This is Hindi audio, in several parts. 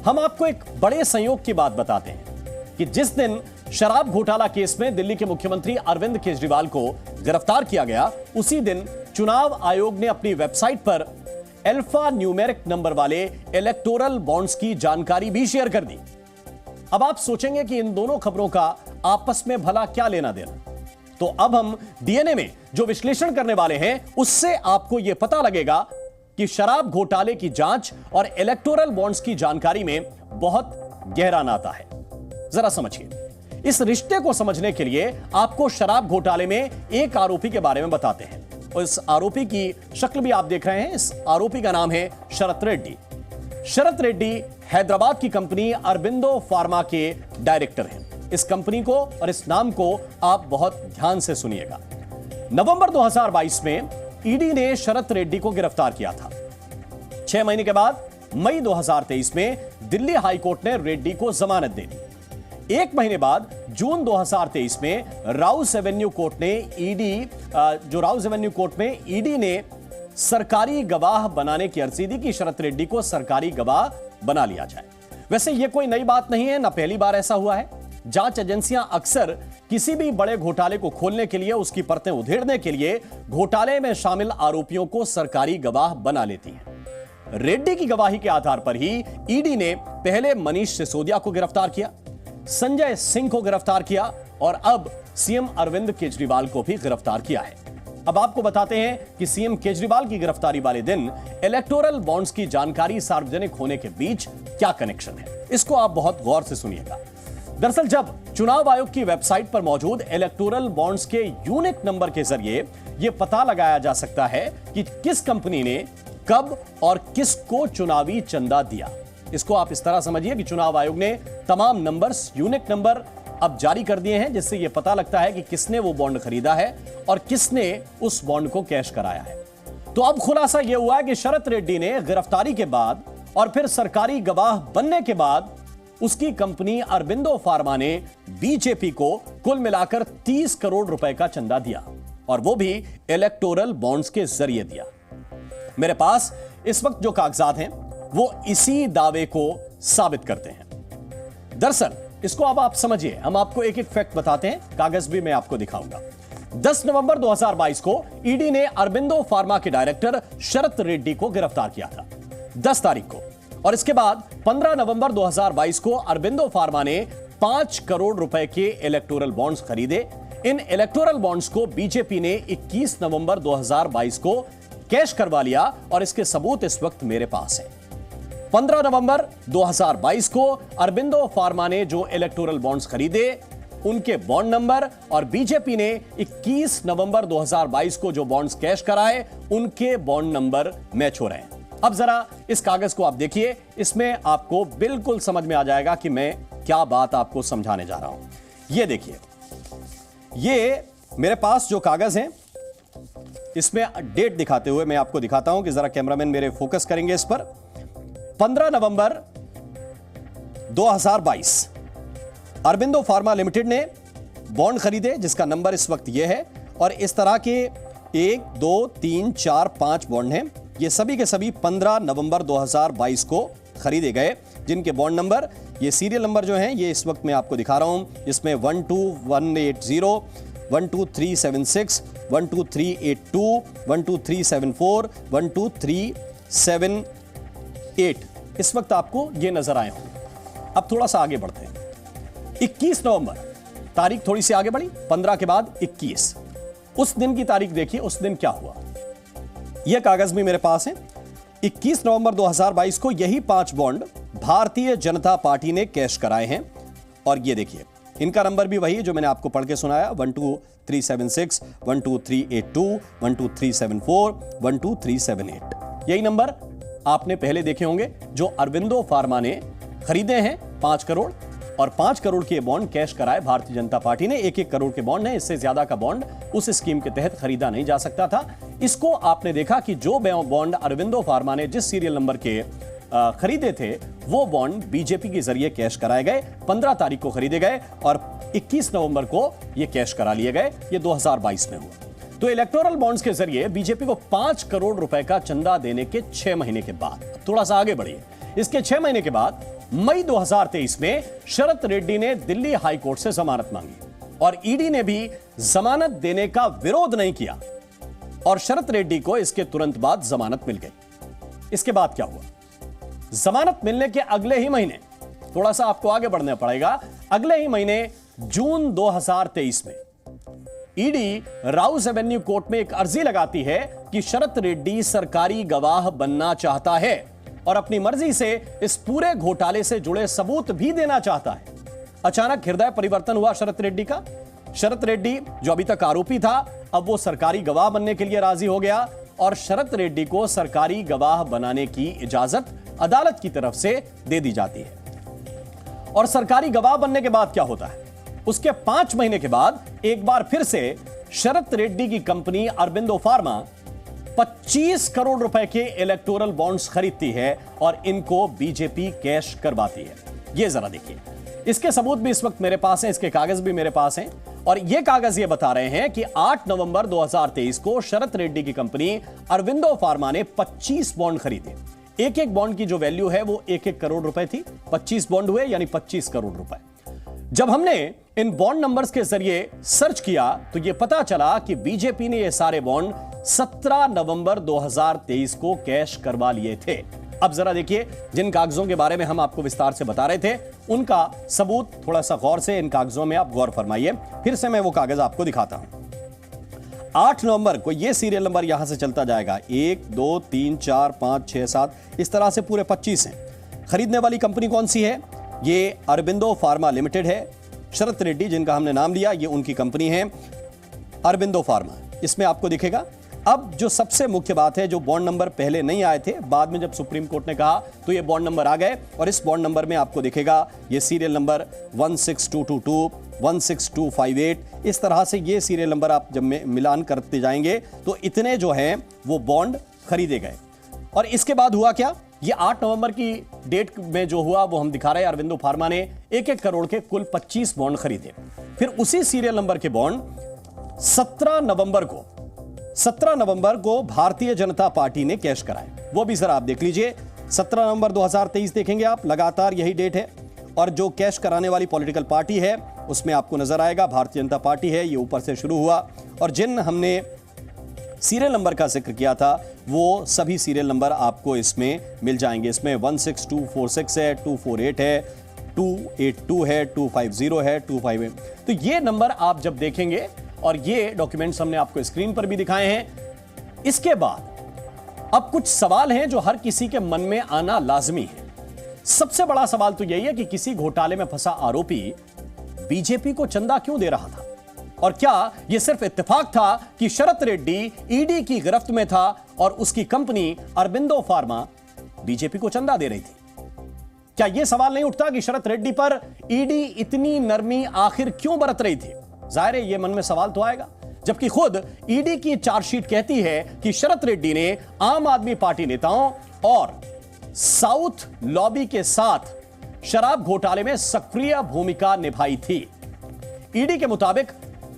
हम आपको एक बड़े संयोग की बात बताते हैं कि जिस दिन शराब घोटाला केस में दिल्ली के मुख्यमंत्री अरविंद केजरीवाल को गिरफ्तार किया गया, उसी दिन चुनाव आयोग ने अपनी वेबसाइट पर अल्फा न्यूमेरिक नंबर वाले इलेक्टोरल बॉन्ड्स की जानकारी भी शेयर कर दी। अब आप सोचेंगे कि इन दोनों खबरों का आपस में भला क्या लेना देना, तो अब हम डीएनए में जो विश्लेषण करने वाले हैं उससे आपको यह पता लगेगा कि शराब घोटाले की जांच और इलेक्टोरल बॉन्ड्स की जानकारी में बहुत गहरा नाता है। जरा समझिए। इस रिश्ते को समझने के लिए आपको शराब घोटाले में एक आरोपी के बारे में बताते हैं। और इस आरोपी की शक्ल भी आप देख रहे हैं। इस आरोपी का नाम है शरत रेड्डी। शरत रेड्डी हैदराबाद की कंपनी अरबिंदो फार्मा के डायरेक्टर हैं। इस कंपनी को और इस नाम को आप बहुत ध्यान से सुनिएगा। नवंबर 2022 में ईडी ने शरत रेड्डी को गिरफ्तार किया था। 6 महीने के बाद मई 2023 में दिल्ली हाईकोर्ट ने रेड्डी को जमानत दे दी। 1 महीने बाद जून 2023 में राउस एवेन्यू कोर्ट में ईडी ने सरकारी गवाह बनाने की अर्जी दी कि शरत रेड्डी को सरकारी गवाह बना लिया जाए। वैसे यह कोई नई बात नहीं है, ना पहली बार ऐसा हुआ है। जांच एजेंसियां अक्सर किसी भी बड़े घोटाले को खोलने के लिए, उसकी परतें उधेड़ने के लिए घोटाले में शामिल आरोपियों को सरकारी गवाह बना लेती हैं। रेड्डी की गवाही के आधार पर ही ईडी ने पहले मनीष सिसोदिया को गिरफ्तार किया, संजय सिंह को गिरफ्तार किया और अब सीएम अरविंद केजरीवाल को भी गिरफ्तार किया है। अब आपको बताते हैं कि सीएम केजरीवाल की गिरफ्तारी वाले दिन इलेक्टोरल बॉन्ड्स की जानकारी सार्वजनिक होने के बीच क्या कनेक्शन है, इसको आप बहुत गौर से सुनिएगा। दरअसल जब चुनाव आयोग की वेबसाइट पर मौजूद इलेक्टोरल बॉन्ड्स के यूनिक नंबर के जरिए यह पता लगाया जा सकता है कि किस कंपनी ने कब और किसको चुनावी चंदा दिया। इसको आप इस तरह समझिए कि चुनाव आयोग ने तमाम नंबर्स, यूनिक नंबर अब जारी कर दिए हैं, जिससे यह पता लगता है कि किसने वो बॉन्ड खरीदा है और किसने उस बॉन्ड को कैश कराया है। तो अब खुलासा यह हुआ है कि शरत रेड्डी ने गिरफ्तारी के बाद और फिर सरकारी गवाह बनने के बाद उसकी कंपनी अरबिंदो फार्मा ने बीजेपी को कुल मिलाकर 30 करोड़ रुपए का चंदा दिया, और वो भी इलेक्टोरल बॉन्ड्स के जरिए दिया। मेरे पास इस वक्त जो कागजात हैं वो इसी दावे को साबित करते हैं। दरअसल इसको अब आप समझिए, हम आपको एक एक फैक्ट बताते हैं, कागज भी मैं आपको दिखाऊंगा। 10 नवंबर 2022 को ईडी ने अरबिंदो फार्मा के डायरेक्टर शरत रेड्डी को गिरफ्तार किया था 10 तारीख को, और इसके बाद 15 नवंबर 2022 को अरबिंदो फार्मा ने 5 करोड़ रुपए के इलेक्टोरल बॉन्ड्स खरीदे। इन इलेक्टोरल बॉन्ड्स को बीजेपी ने 21 नवंबर 2022 को कैश करवा लिया और इसके सबूत इस वक्त मेरे पास हैं। 15 नवंबर 2022 को अरबिंदो फार्मा ने जो इलेक्टोरल बॉन्ड्स खरीदे उनके बॉन्ड नंबर और बीजेपी ने 21 नवंबर 2022 को जो बॉन्ड्स कैश कराए उनके बॉन्ड नंबर मैच हो रहे हैं। अब जरा इस कागज को आप देखिए, इसमें आपको बिल्कुल समझ में आ जाएगा कि मैं क्या बात आपको समझाने जा रहा हूं। ये देखिए, ये मेरे पास जो कागज हैं इसमें डेट दिखाते हुए मैं आपको दिखाता हूं कि जरा कैमरामैन मेरे फोकस करेंगे इस पर। 15 नवंबर 2022 अरबिंदो फार्मा लिमिटेड ने बॉन्ड खरीदे जिसका नंबर इस वक्त यह है, और इस तरह के 1 2 3 4 5 बॉन्ड हैं। ये सभी के सभी 15 नवंबर 2022 को खरीदे गए, जिनके बॉन्ड नंबर, ये सीरियल नंबर जो हैं ये इस वक्त मैं आपको दिखा रहा हूं। इसमें 12180, 12376, 12382, 12374, 12378 इस वक्त आपको ये नजर आए होंगे। अब थोड़ा सा आगे बढ़ते हैं। 21 नवंबर तारीख थोड़ी सी आगे बढ़ी, 15 के बाद 21, उस दिन की तारीख देखिए, उस दिन क्या हुआ। यह कागज भी मेरे पास है। 21 नवंबर 2022 को यही 5 बॉन्ड भारतीय जनता पार्टी ने कैश कराए हैं, और ये देखिए इनका नंबर भी वही है जो मैंने आपको पढ़ के सुनाया, 12376, 12382, 12374, 12378। यही नंबर आपने पहले देखे होंगे जो अरबिंदो फार्मा ने खरीदे हैं 5 करोड़, और 5 करोड़ के बॉन्ड कैश कराए भारतीय जनता पार्टी ने। 1-1 करोड़ के बॉन्ड है, इससे ज्यादा का बॉन्ड उस स्कीम के तहत खरीदा नहीं जा सकता था। इसको आपने देखा कि जो बॉन्ड अरबिंदो फार्मा ने जिस सीरियल नंबर के खरीदे थे वो बॉन्ड बीजेपी के जरिए कैश कराए गए। 15 तारीख को खरीदे गए और 21 नवंबर को ये कैश करा लिए गए। ये 2022 में हुआ। तो इलेक्टोरल बॉन्ड्स के जरिए बीजेपी को 5 करोड़ रुपए का चंदा देने के 6 महीने के बाद, थोड़ा सा आगे बढ़िए, इसके 6 महीने के बाद मई 2023 में शरत रेड्डी ने दिल्ली हाई कोर्ट से जमानत मांगी और ईडी ने भी जमानत देने का विरोध नहीं किया और शरत रेड्डी को इसके तुरंत बाद जमानत मिल गई। इसके बाद क्या हुआ? जमानत मिलने के अगले ही महीने, थोड़ा सा आपको आगे बढ़ना पड़ेगा, अगले ही महीने जून 2023 में ईडी राउस एवेन्यू कोर्ट में एक अर्जी लगाती है कि शरत रेड्डी सरकारी गवाह बनना चाहता है और अपनी मर्जी से इस पूरे घोटाले से जुड़े सबूत भी देना चाहता है। अचानक हृदय परिवर्तन हुआ शरत रेड्डी का। शरत रेड्डी जो अभी तक आरोपी था, अब वो सरकारी गवाह बनने के लिए राजी हो गया और शरत रेड्डी को सरकारी गवाह बनाने की इजाजत अदालत की तरफ से दे दी जाती है। और सरकारी गवाह बनने के बाद क्या होता है? उसके 5 महीने के बाद एक बार फिर से शरत रेड्डी की कंपनी अरबिंदो फार्मा 25 करोड़ रुपए के इलेक्टोरल बॉन्ड्स खरीदती है और इनको बीजेपी कैश करवाती है। ये जरा देखिए, इसके सबूत भी इस वक्त मेरे पास हैं, इसके कागज भी मेरे पास हैं और ये कागज ये बता रहे हैं कि 8 नवंबर 2023 को शरत रेड्डी की कंपनी अरबिंदो फार्मा ने 25 बॉन्ड खरीदे। एक एक बॉन्ड की जो वैल्यू है वो 1-1 करोड़ रुपए थी। 25 बॉन्ड हुए यानी 25 करोड़ रुपए। जब हमने इन बॉन्ड नंबर्स के जरिए सर्च किया तो यह पता चला कि बीजेपी ने ये सारे बॉन्ड 17 नवंबर 2023 को कैश करवा लिए थे। अब जरा देखिए, जिन कागजों के बारे में हम आपको विस्तार से बता रहे थे उनका सबूत थोड़ा सा गौर से इन कागजों में आप गौर फरमाइए। फिर से मैं वो कागज आपको दिखाता हूं। 8 नवंबर को ये सीरियल नंबर यहां से चलता जाएगा, 1 2 3 4 5 6 7, इस तरह से पूरे 25 हैं। खरीदने वाली कंपनी कौन सी है? ये अरबिंदो फार्मा लिमिटेड है। शरत रेड्डी जिनका हमने नाम लिया, ये उनकी कंपनी है अरबिंदो फार्मा, इसमें आपको दिखेगा। अब जो सबसे मुख्य बात है, जो बॉन्ड नंबर पहले नहीं आए थे, बाद में जब सुप्रीम कोर्ट ने कहा तो ये बॉन्ड नंबर आ गए और इस बॉन्ड नंबर में आपको दिखेगा ये सीरियल नंबर 16222, 16258, इस तरह से ये सीरियल नंबर आप जब मिलान करते जाएंगे तो इतने जो हैं वो बॉन्ड खरीदे गए। और इसके बाद हुआ क्या? ये 8 नवंबर की डेट में जो हुआ वो हम दिखा रहे हैं। अरबिंदो फार्मा ने 1-1 करोड़ के कुल 25 बॉन्ड खरीदे। फिर उसी सीरियल नंबर के बॉन्ड 17 नवंबर को भारतीय जनता पार्टी ने कैश कराए। वो भी जरा आप देख लीजिए, 17 नवंबर 2023 देखेंगे आप, लगातार यही डेट है। और जो कैश कराने वाली पॉलिटिकल पार्टी है उसमें आपको नजर आएगा भारतीय जनता पार्टी है। ये ऊपर से शुरू हुआ और जिन हमने सीरियल नंबर का जिक्र किया था वो सभी सीरियल नंबर आपको इसमें मिल जाएंगे। इसमें 16246 है, 248 है, 282 है, 250 है, 258। तो ये नंबर आप जब देखेंगे, और ये डॉक्यूमेंट्स हमने आपको स्क्रीन पर भी दिखाए हैं। इसके बाद अब कुछ सवाल हैं जो हर किसी के मन में आना लाजमी है। सबसे बड़ा सवाल तो यही है कि किसी घोटाले में फंसा आरोपी बीजेपी को चंदा क्यों दे रहा था? और क्या यह सिर्फ इत्तेफाक था कि शरत रेड्डी ईडी की गिरफ्त में था और उसकी कंपनी अरबिंदो फार्मा बीजेपी को चंदा दे रही थी? क्या यह सवाल नहीं उठता कि शरत रेड्डी पर ईडी इतनी नरमी आखिर क्यों बरत रही थी? जाहिर है ये मन में सवाल तो आएगा, जबकि खुद ईडी की चार्जशीट कहती है कि शरत रेड्डी ने आम आदमी पार्टी नेताओं और साउथ लॉबी के साथ शराब घोटाले में सक्रिय भूमिका निभाई थी। ईडी के मुताबिक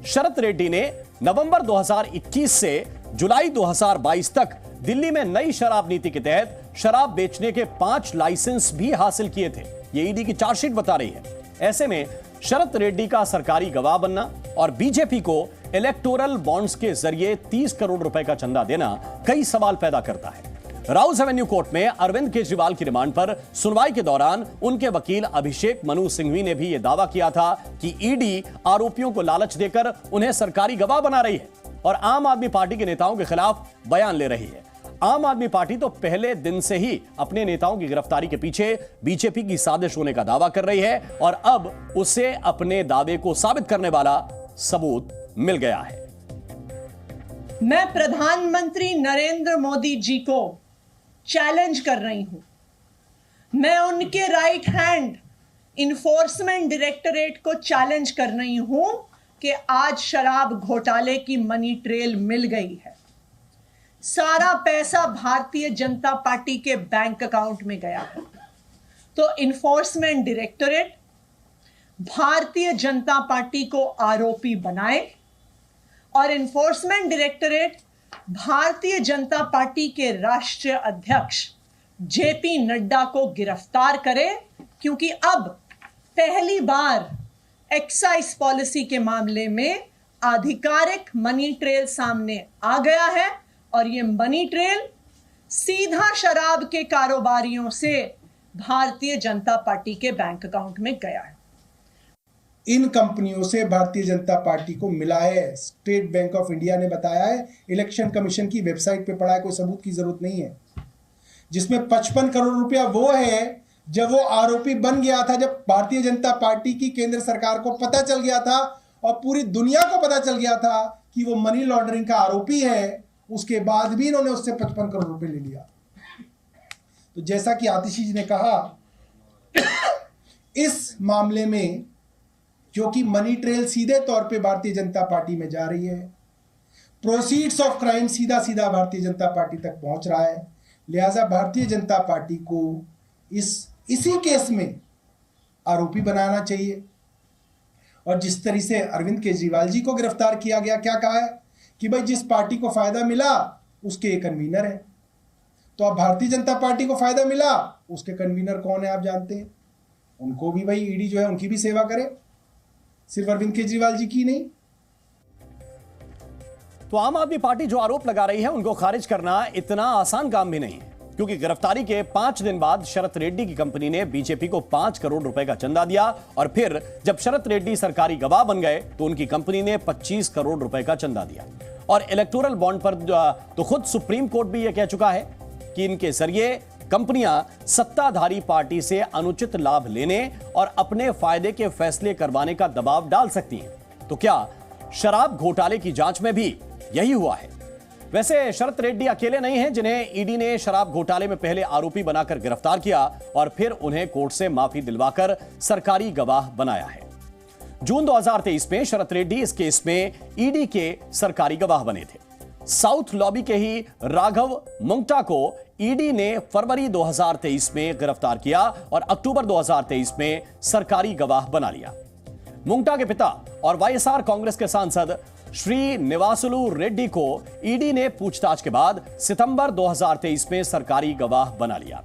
शरत रेड्डी ने नवंबर 2021 से जुलाई 2022 तक दिल्ली में नई शराब नीति के तहत शराब बेचने के 5 लाइसेंस भी हासिल किए थे। ये ईडी की चार्जशीट बता रही है। ऐसे में शरत रेड्डी का सरकारी गवाह बनना और बीजेपी को इलेक्टोरल बॉन्ड्स के जरिए 30 करोड़ रुपए का चंदा देना कई सवाल पैदा करता है। राउस एवेन्यू कोर्ट में अरविंद केजरीवाल की रिमांड पर सुनवाई के दौरान उनके वकील अभिषेक मनु सिंघवी ने भी यह दावा किया था कि ईडी आरोपियों को लालच देकर उन्हें सरकारी गवाह बना रही है और आम आदमी पार्टी के नेताओं के खिलाफ बयान ले रही है। आम आदमी पार्टी तो पहले दिन से ही अपने नेताओं की गिरफ्तारी के पीछे बीजेपी की साजिश होने का दावा कर रही है और अब उसे अपने दावे को साबित करने वाला सबूत मिल गया है। मैं प्रधानमंत्री नरेंद्र मोदी जी को चैलेंज कर रही हूं। मैं उनके राइट हैंड इन्फोर्समेंट डायरेक्टरेट को चैलेंज कर रही हूं कि आज शराब घोटाले की मनी ट्रेल मिल गई है। सारा पैसा भारतीय जनता पार्टी के बैंक अकाउंट में गया है। तो enforcement directorate Bharatiya Janata party को आरोपी बनाए और enforcement directorate Bharatiya Janata party के राष्ट्रीय अध्यक्ष जेपी नड्डा को गिरफ्तार करे क्योंकि अब पहली बार एक्साइज पॉलिसी के मामले में आधिकारिक मनी ट्रेल सामने आ गया है और यह मनी ट्रेल सीधा शराब के कारोबारियों से भारतीय जनता पार्टी के बैंक अकाउंट में गया है। इन कंपनियों से भारतीय जनता पार्टी को मिला है। स्टेट बैंक ऑफ इंडिया ने बताया है, इलेक्शन कमीशन की वेबसाइट पे पढ़ा है, कोई सबूत की जरूरत नहीं है। जिसमें 55 करोड़ रुपया वो है जब वो आरोपी बन गया था, जब भारतीय जनता पार्टी की केंद्र सरकार को पता चल गया था और पूरी दुनिया को पता चल गया था कि वो मनी लॉन्ड्रिंग का आरोपी है। उसके बाद भी इन्होंने उससे 55 करोड़ रुपए ले लिया। तो जैसा कि आतिशी जी ने कहा, इस मामले में जो कि मनी ट्रेल सीधे तौर पे भारतीय जनता पार्टी में जा रही है, प्रोसीड्स ऑफ क्राइम सीधा सीधा भारतीय जनता पार्टी तक पहुंच रहा है। लिहाजा भारतीय जनता पार्टी को इसी केस में आरोपी बनाना चाहिए। और जिस तरह से अरविंद केजरीवाल जी को गिरफ्तार किया गया, क्या कहा है कि भाई जिस पार्टी को फायदा मिला उसके कन्वीनर है। तो अब भारतीय जनता पार्टी को फायदा मिला, उसके कन्वीनर कौन है आप जानते हैं। उनको भी भाई ईडी जो है उनकी भी सेवा करे, सिर्फ अरविंद केजरीवाल जी की नहीं। तो आम आदमी पार्टी जो आरोप लगा रही है उनको खारिज करना इतना आसान काम भी नहीं है, क्योंकि गिरफ्तारी के 5 दिन बाद शरत रेड्डी की कंपनी ने बीजेपी को 5 करोड़ रुपए का चंदा दिया और फिर जब शरत रेड्डी सरकारी गवाह बन गए तो उनकी कंपनी ने 25 करोड़ रुपए का चंदा दिया। और इलेक्टोरल बॉन्ड पर तो खुद सुप्रीम कोर्ट भी यह कह चुका है कि इनके जरिए कंपनियां सत्ताधारी पार्टी से अनुचित लाभ लेने और अपने फायदे के फैसले करवाने का दबाव डाल सकती हैं। तो क्या शराब घोटाले की जांच में भी यही हुआ है? वैसे शरत रेड्डी अकेले नहीं हैं जिन्हें ईडी ने शराब घोटाले में पहले आरोपी बनाकर गिरफ्तार किया और फिर उन्हें कोर्ट से माफी दिलवाकर सरकारी गवाह बनाया है। जून 2023 में शरत रेड्डी इस केस में ईडी के सरकारी गवाह बने थे। साउथ लॉबी के ही राघव मुंगटा को ईडी ने फरवरी 2023 में गिरफ्तार किया और अक्टूबर 2023 में सरकारी गवाह बना लिया। मुंगटा के पिता और वाईएसआर कांग्रेस के सांसद श्री निवासुलु रेड्डी को ईडी ने पूछताछ के बाद सितंबर 2023 में सरकारी गवाह बना लिया।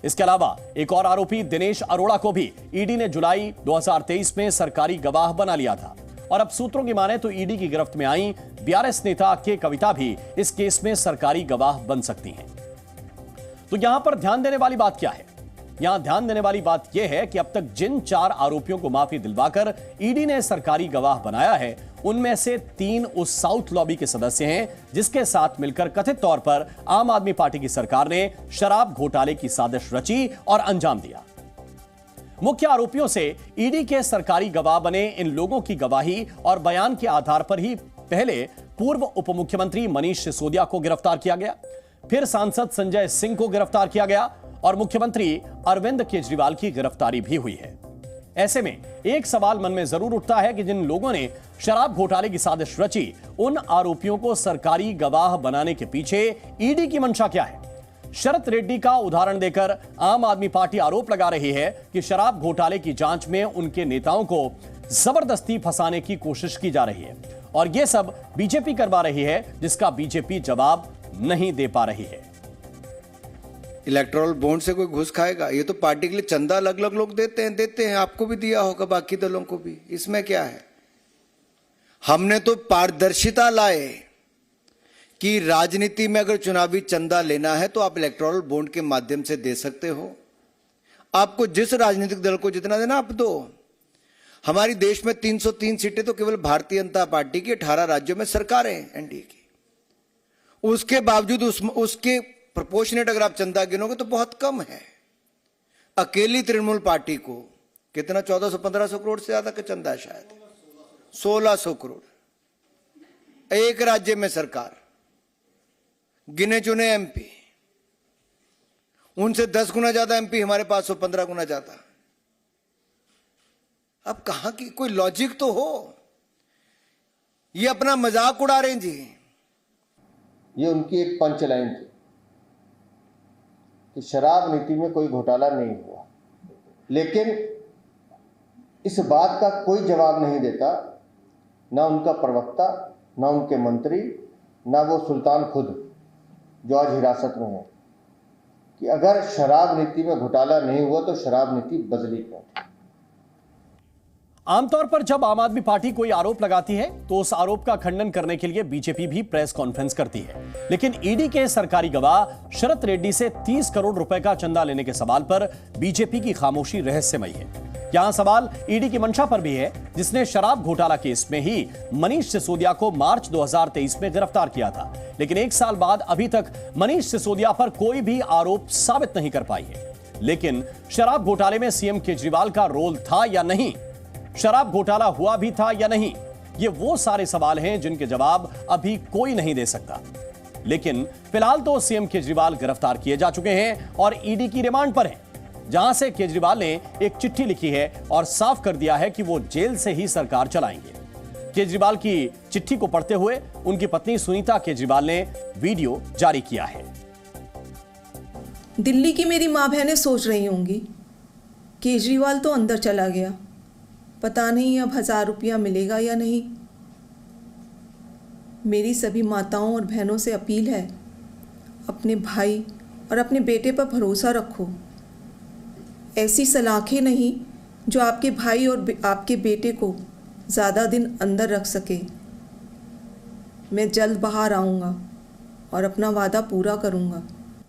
इसके अलावा एक और आरोपी दिनेश अरोड़ा को भी ईडी ने जुलाई 2023 में सरकारी गवाह बना लिया था। और अब सूत्रों की माने तो ईडी की गिरफ्त में आई बीआरएस नेता के कविता भी इस केस में सरकारी गवाह बन सकती हैं। तो यहां पर ध्यान देने वाली बात क्या है? यहां ध्यान देने वाली बात यह है कि अब तक जिन 4 आरोपियों को माफी दिलवाकर ईडी ने सरकारी गवाह बनाया है, उनमें से 3 उस साउथ लॉबी के सदस्य हैं जिसके साथ मिलकर कथित तौर पर आम आदमी पार्टी की सरकार ने शराब घोटाले की साजिश रची और अंजाम दिया। मुख्य आरोपियों से ईडी के सरकारी गवाह बने इन लोगों की गवाही और बयान के आधार पर ही पहले पूर्व उप मुख्यमंत्री मनीष सिसोदिया को गिरफ्तार किया गया, फिर सांसद संजय सिंह को गिरफ्तार किया गया और मुख्यमंत्री अरविंद केजरीवाल की गिरफ्तारी भी हुई है। ऐसे में एक सवाल मन में जरूर उठता है कि जिन लोगों ने शराब घोटाले की साजिश रची, उन आरोपियों को सरकारी गवाह बनाने के पीछे ईडी की मंशा क्या है? शरत रेड्डी का उदाहरण देकर आम आदमी पार्टी आरोप लगा रही है कि शराब घोटाले की जांच में उनके नेताओं को जबरदस्ती फंसाने की कोशिश की जा रही है और यह सब बीजेपी करवा रही है, जिसका बीजेपी जवाब नहीं दे पा रही है। इलेक्टोरल बॉन्ड से कोई घुस खाएगा? ये तो पार्टी के लिए चंदा अलग अलग लोग देते हैं, आपको भी दिया होगा, बाकी दलों को भी। इसमें क्या है? हमने तो पारदर्शिता लाए कि राजनीति में अगर चुनावी चंदा लेना है तो आप इलेक्टोरल बॉन्ड के माध्यम से दे सकते हो। आपको जिस राजनीतिक दल को जितना देना आप दो। हमारी देश में 303 सीटें तो केवल भारतीय जनता पार्टी की 18 राज्यों में सरकारें एनडीए की। उसके बावजूद उसके प्रोपोर्शनेट अगर आप चंदा गिनोगे तो बहुत कम है। अकेली तृणमूल पार्टी को कितना 1400-1500 करोड़ से ज्यादा का चंदा है, शायद 1600 करोड़। एक राज्य में सरकार, गिने चुने एमपी, उनसे 10 गुना ज्यादा एमपी, हमारे पास 15 गुना ज्यादा। अब कहां की कोई लॉजिक तो हो? ये अपना मजाक उड़ा रहे हैं जी। ये उनकी एक पंच लाइन थी कि शराब नीति में कोई घोटाला नहीं हुआ, लेकिन इस बात का कोई जवाब नहीं देता ना उनका प्रवक्ता, ना उनके मंत्री, ना वो सुल्तान खुद जो आज हिरासत में है। कि अगर शराब नीति में घोटाला नहीं हुआ तो शराब नीति बदली क्यों थी। आमतौर पर जब आम आदमी पार्टी कोई आरोप लगाती है तो उस आरोप का खंडन करने के लिए बीजेपी भी प्रेस कॉन्फ्रेंस करती है, लेकिन ईडी के सरकारी गवाह शरत रेड्डी से 30 करोड़ रुपए का चंदा लेने के सवाल पर बीजेपी की खामोशी रहस्यमयी है। यहां सवाल ईडी की मंशा पर भी है, जिसने शराब घोटाला केस में ही मनीष सिसोदिया को मार्च 2023 में गिरफ्तार किया था, लेकिन 1 साल बाद अभी तक मनीष सिसोदिया पर कोई भी आरोप साबित नहीं कर पाई है। लेकिन शराब घोटाले में सीएम केजरीवाल का रोल था या नहीं, शराब घोटाला हुआ भी था या नहीं, ये वो सारे सवाल हैं जिनके जवाब अभी कोई नहीं दे सकता। लेकिन फिलहाल तो सीएम केजरीवाल गिरफ्तार किए जा चुके हैं और ईडी की रिमांड पर हैं, जहां से केजरीवाल ने एक चिट्ठी लिखी है और साफ कर दिया है कि वो जेल से ही सरकार चलाएंगे। केजरीवाल की चिट्ठी को पढ़ते हुए उनकी पत्नी सुनीता केजरीवाल ने वीडियो जारी किया है। दिल्ली की मेरी माँ बहनें सोच रही होंगी, केजरीवाल तो अंदर चला गया, पता नहीं अब 1000 रुपया मिलेगा या नहीं। मेरी सभी माताओं और बहनों से अपील है, अपने भाई और अपने बेटे पर भरोसा रखो। ऐसी सलाखें नहीं जो आपके भाई और आपके बेटे को ज़्यादा दिन अंदर रख सके। मैं जल्द बाहर आऊँगा और अपना वादा पूरा करूँगा।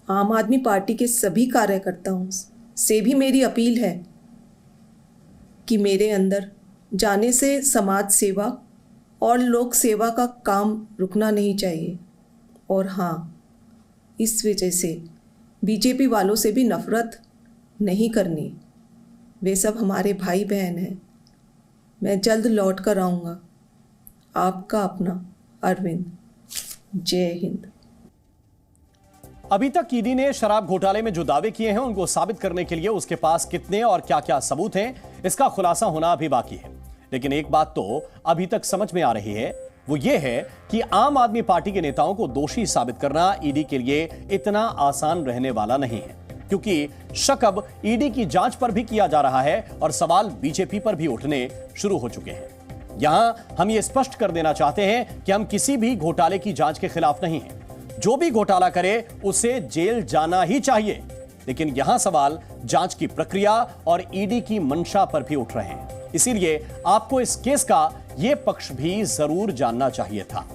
आम आदमी पार्टी के सभी कार्यकर्ताओं से भी मेरी अपील है कि मेरे अंदर जाने से समाज सेवा और लोक सेवा का काम रुकना नहीं चाहिए। और हाँ, इस वजह से बीजेपी वालों से भी नफरत नहीं करनी, वे सब हमारे भाई बहन हैं। मैं जल्द लौट कर आऊँगा। आपका अपना अरविंद। जय हिंद। अभी तक ईडी ने शराब घोटाले में जो दावे किए हैं उनको साबित करने के लिए उसके पास कितने और क्या-क्या सबूत हैं, इसका खुलासा होना अभी बाकी है। लेकिन एक बात तो अभी तक समझ में आ रही है, वो ये है कि आम आदमी पार्टी के नेताओं को दोषी साबित करना ईडी के लिए इतना आसान रहने वाला नहीं है, क्योंकि शक अब ईडी की जांच पर भी किया जा रहा है और सवाल बीजेपी पर भी उठने शुरू हो चुके हैं। यहां हम ये स्पष्ट कर देना चाहते हैं कि हम किसी भी घोटाले की जांच के खिलाफ नहीं हैं। जो भी घोटाला करे उसे जेल जाना ही चाहिए, लेकिन यहां सवाल जांच की प्रक्रिया और ईडी की मंशा पर भी उठ रहे हैं। इसीलिए आपको इस केस का यह पक्ष भी जरूर जानना चाहिए था।